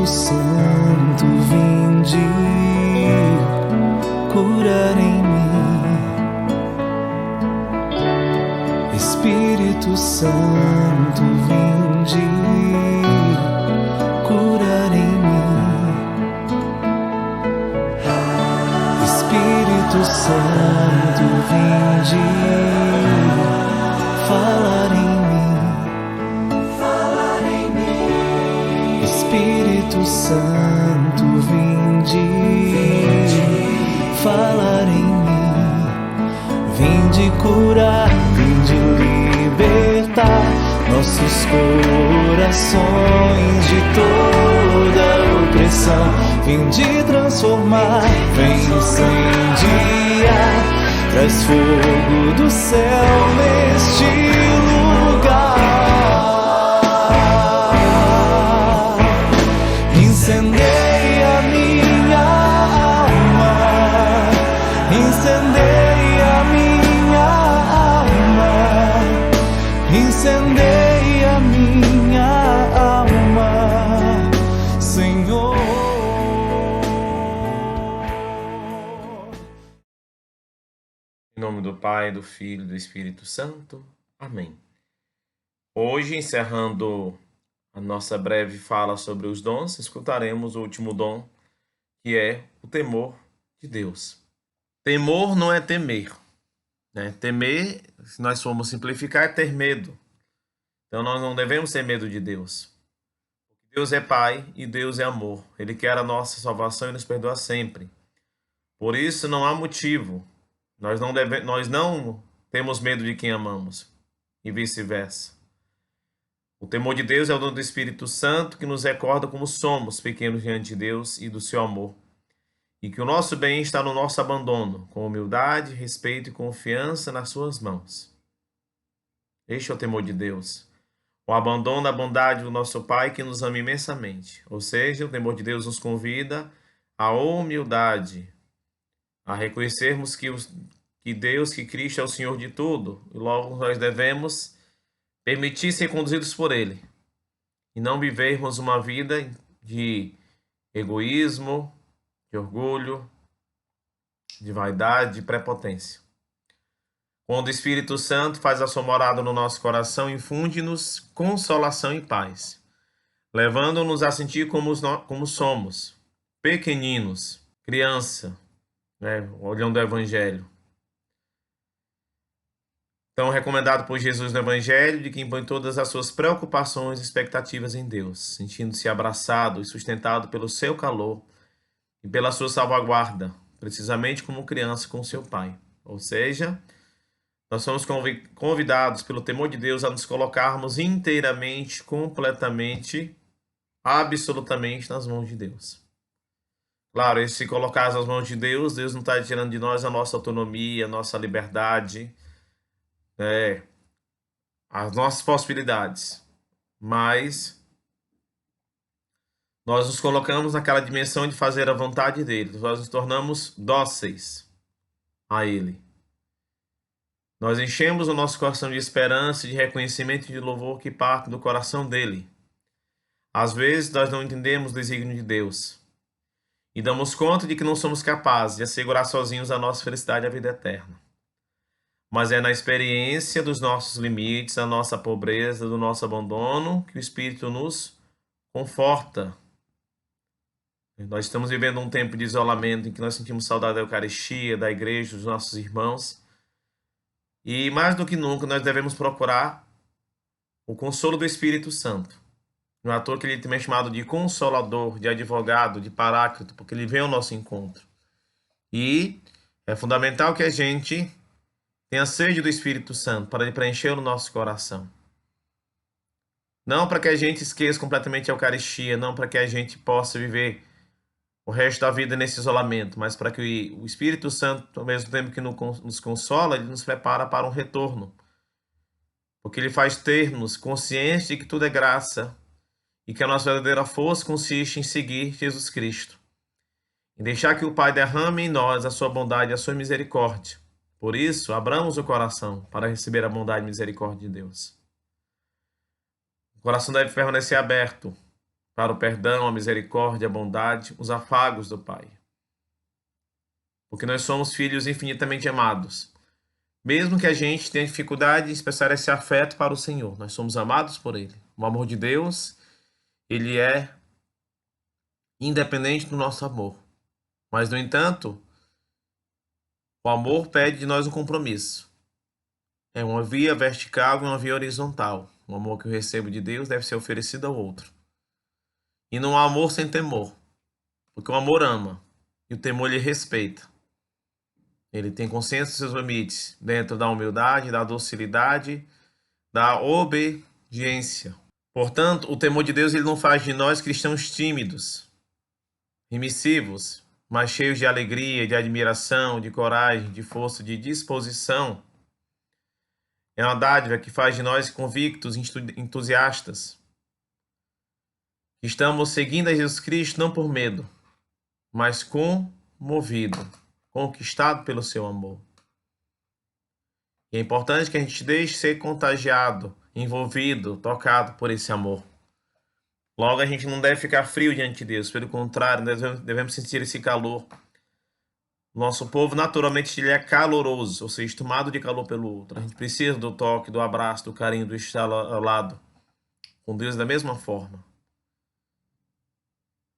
Espírito Santo, vinde curar em mim. Espírito Santo, vinde curar em mim. Espírito Santo, vinde falar em mim. Espírito Santo, vinde falar em mim. Vinde curar, vinde libertar nossos corações de toda opressão. Vinde transformar, vem incendiar, traz fogo do céu neste lugar. Incendeia minha alma, incendeia minha alma, incendeia minha alma, Senhor. Em nome do Pai, do Filho e do Espírito Santo. Amém. Hoje, encerrando a nossa breve fala sobre os dons, escutaremos o último dom, que é o temor de Deus. Temor não é temer, né? Temer, se nós formos simplificar, é ter medo. Então nós não devemos ter medo de Deus. Deus é Pai e Deus é amor. Ele quer a nossa salvação e nos perdoa sempre. Por isso não há motivo. Nós não temos medo de quem amamos e vice-versa. O temor de Deus é o dom do Espírito Santo que nos recorda como somos pequenos diante de Deus e do seu amor. E que o nosso bem está no nosso abandono, com humildade, respeito e confiança nas suas mãos. Este é o temor de Deus. O abandono da bondade do nosso Pai que nos ama imensamente. Ou seja, o temor de Deus nos convida à humildade, a reconhecermos que Deus, que Cristo é o Senhor de tudo, e logo nós devemos permitir ser conduzidos por Ele, e não vivermos uma vida de egoísmo, de orgulho, de vaidade, de prepotência. Quando o Espírito Santo faz a sua morada no nosso coração, infunde-nos consolação e paz, levando-nos a sentir como somos, pequeninos, criança, né, olhando o Evangelho. Tão recomendado por Jesus no Evangelho, de quem põe todas as suas preocupações e expectativas em Deus, sentindo-se abraçado e sustentado pelo seu calor e pela sua salvaguarda, precisamente como criança com seu Pai. Ou seja, nós somos convidados pelo temor de Deus a nos colocarmos inteiramente, completamente, absolutamente nas mãos de Deus. Claro, e se colocar nas mãos de Deus, Deus não está tirando de nós a nossa autonomia, a nossa liberdade, as nossas possibilidades, mas nós nos colocamos naquela dimensão de fazer a vontade dele, nós nos tornamos dóceis a ele. Nós enchemos o nosso coração de esperança, de reconhecimento e de louvor que parte do coração dele. Às vezes nós não entendemos o desígnio de Deus e damos conta de que não somos capazes de assegurar sozinhos a nossa felicidade e a vida eterna. Mas é na experiência dos nossos limites, da nossa pobreza, do nosso abandono, que o Espírito nos conforta. Nós estamos vivendo um tempo de isolamento em que nós sentimos saudade da Eucaristia, da igreja, dos nossos irmãos. E mais do que nunca nós devemos procurar o consolo do Espírito Santo. Não é à toa que ele também é chamado de Consolador, de Advogado, de Paráclito, porque ele vem ao nosso encontro. E é fundamental que a gente tenha sede do Espírito Santo para ele preencher o nosso coração. Não para que a gente esqueça completamente a Eucaristia, não para que a gente possa viver o resto da vida nesse isolamento, mas para que o Espírito Santo, ao mesmo tempo que nos consola, ele nos prepara para um retorno. Porque ele faz termos conscientes de que tudo é graça e que a nossa verdadeira força consiste em seguir Jesus Cristo. Em deixar que o Pai derrame em nós a sua bondade e a sua misericórdia. Por isso, abramos o coração para receber a bondade e misericórdia de Deus. O coração deve permanecer aberto, para o perdão, a misericórdia, a bondade, os afagos do Pai. Porque nós somos filhos infinitamente amados. Mesmo que a gente tenha dificuldade de expressar esse afeto para o Senhor, nós somos amados por Ele. O amor de Deus, ele é independente do nosso amor. Mas, no entanto, o amor pede de nós um compromisso. É uma via vertical e uma via horizontal. O amor que eu recebo de Deus deve ser oferecido ao outro. E não há amor sem temor. Porque o amor ama. E o temor ele respeita. Ele tem consciência dos seus limites. Dentro da humildade, da docilidade, da obediência. Portanto, o temor de Deus ele não faz de nós cristãos tímidos, remissivos, mas cheios de alegria, de admiração, de coragem, de força, de disposição. É uma dádiva que faz de nós convictos, entusiastas. Estamos seguindo a Jesus Cristo não por medo, mas comovido, conquistado pelo seu amor. E é importante que a gente deixe ser contagiado, envolvido, tocado por esse amor. Logo, a gente não deve ficar frio diante de Deus, pelo contrário, devemos sentir esse calor. Nosso povo, naturalmente, ele é caloroso, ou seja, tomado de calor pelo outro. A gente precisa do toque, do abraço, do carinho, do estar ao lado. Com Deus da mesma forma.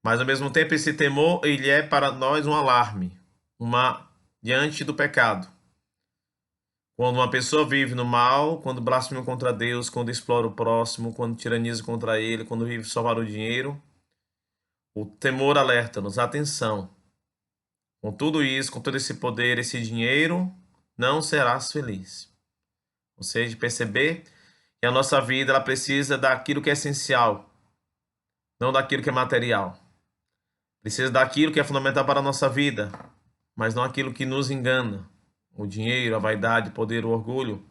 Mas, ao mesmo tempo, esse temor, ele é para nós um alarme, diante do pecado. Quando uma pessoa vive no mal, quando blasfema contra Deus, quando explora o próximo, quando tiraniza contra ele, quando vive só para o dinheiro, o temor alerta-nos, atenção. Com tudo isso, com todo esse poder, esse dinheiro, não serás feliz. Ou seja, perceber que a nossa vida ela precisa daquilo que é essencial, não daquilo que é material. Precisa daquilo que é fundamental para a nossa vida, mas não aquilo que nos engana. O dinheiro, a vaidade, o poder, o orgulho.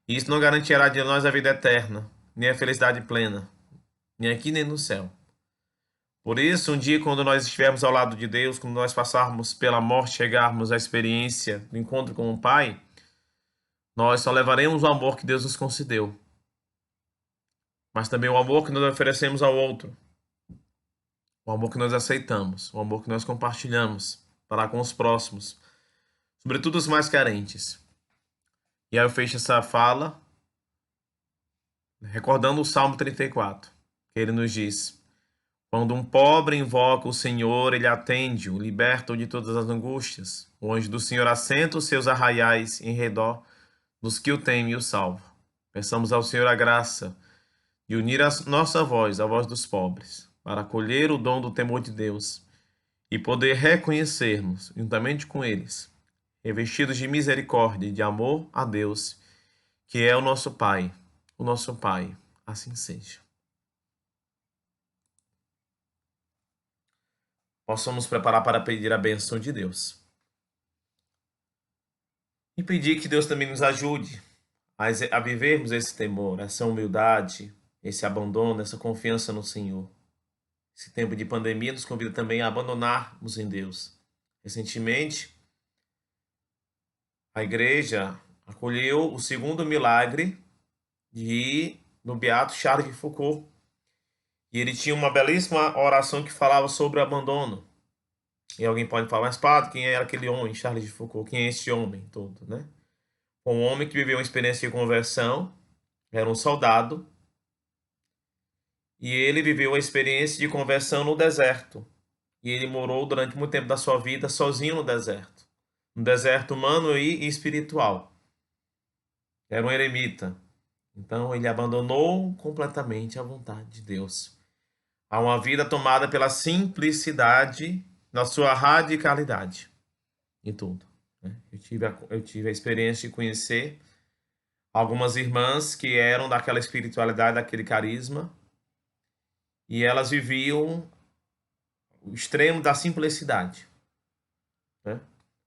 E isso não garantirá de nós a vida eterna, nem a felicidade plena, nem aqui nem no céu. Por isso, um dia quando nós estivermos ao lado de Deus, quando nós passarmos pela morte, chegarmos à experiência do encontro com o Pai, nós só levaremos o amor que Deus nos concedeu, mas também o amor que nós oferecemos ao outro, o amor que nós aceitamos, o amor que nós compartilhamos para com os próximos, sobretudo os mais carentes. E aí eu fecho essa fala recordando o Salmo 34, que ele nos diz: quando um pobre invoca o Senhor, ele atende-o, liberta-o de todas as angústias. O anjo do Senhor assenta os seus arraiais em redor dos que o temem e o salva. Peçamos ao Senhor a graça de unir a nossa voz à voz dos pobres, para acolher o dom do temor de Deus e poder reconhecermos, juntamente com eles, revestidos de misericórdia e de amor a Deus, que é o nosso Pai. O nosso Pai, assim seja. Possamos preparar para pedir a bênção de Deus. E pedir que Deus também nos ajude a vivermos esse temor, essa humildade, esse abandono, essa confiança no Senhor. Esse tempo de pandemia nos convida também a abandonarmos em Deus. Recentemente, a igreja acolheu o segundo milagre do beato Charles de Foucault. E ele tinha uma belíssima oração que falava sobre o abandono. E alguém pode falar, mas padre, quem era aquele homem, Charles de Foucault? Quem é esse homem todo, né? Um homem que viveu uma experiência de conversão, era um soldado, e ele viveu a experiência de conversão no deserto. E ele morou durante muito tempo da sua vida sozinho no deserto. Um deserto humano e espiritual. Era um eremita. Então ele abandonou completamente a vontade de Deus. Há uma vida tomada pela simplicidade, na sua radicalidade em tudo. Né? Eu tive a experiência de conhecer algumas irmãs que eram daquela espiritualidade, daquele carisma, e elas viviam o extremo da simplicidade. Né?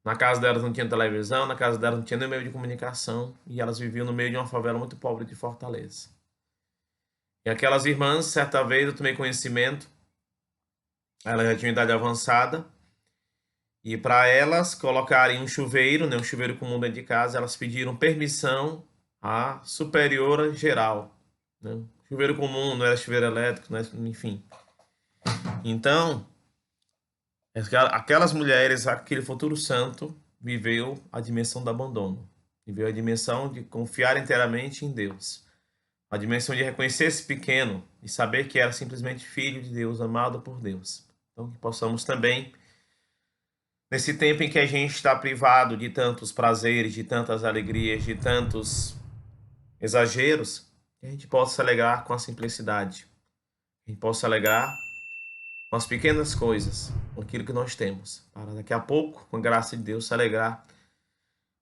Na casa delas não tinha televisão, na casa delas não tinha nem meio de comunicação, e elas viviam no meio de uma favela muito pobre de Fortaleza. E aquelas irmãs, certa vez eu tomei conhecimento, elas já tinham idade avançada, e para elas colocarem um chuveiro, né, um chuveiro comum dentro de casa, elas pediram permissão à superiora geral. Né? Chuveiro comum, não era chuveiro elétrico, né? Enfim. Então, aquelas mulheres, aquele futuro santo, viveu a dimensão do abandono, viveu a dimensão de confiar inteiramente em Deus, a dimensão de reconhecer esse pequeno e saber que era simplesmente filho de Deus, amado por Deus. Então, que possamos também, nesse tempo em que a gente está privado de tantos prazeres, de tantas alegrias, de tantos exageros, que a gente possa se alegrar com a simplicidade, que a gente possa se alegrar com as pequenas coisas, com aquilo que nós temos, para daqui a pouco, com a graça de Deus, se alegrar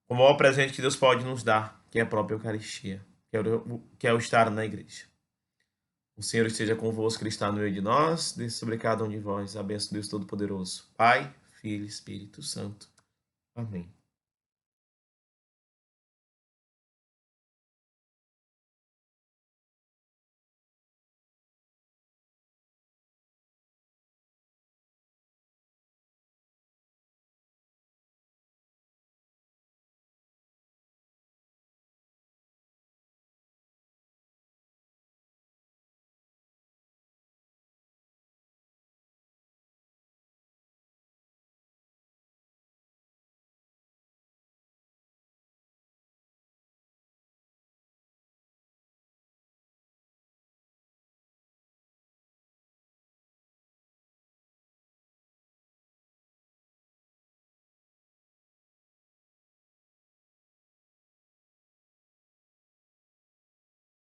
com o maior presente que Deus pode nos dar, que é a própria Eucaristia, que é o estar na igreja. O Senhor esteja convosco, Ele está no meio de nós, desça sobre cada um de vós a bênção de Deus Todo-Poderoso, Pai, Filho e Espírito Santo. Amém.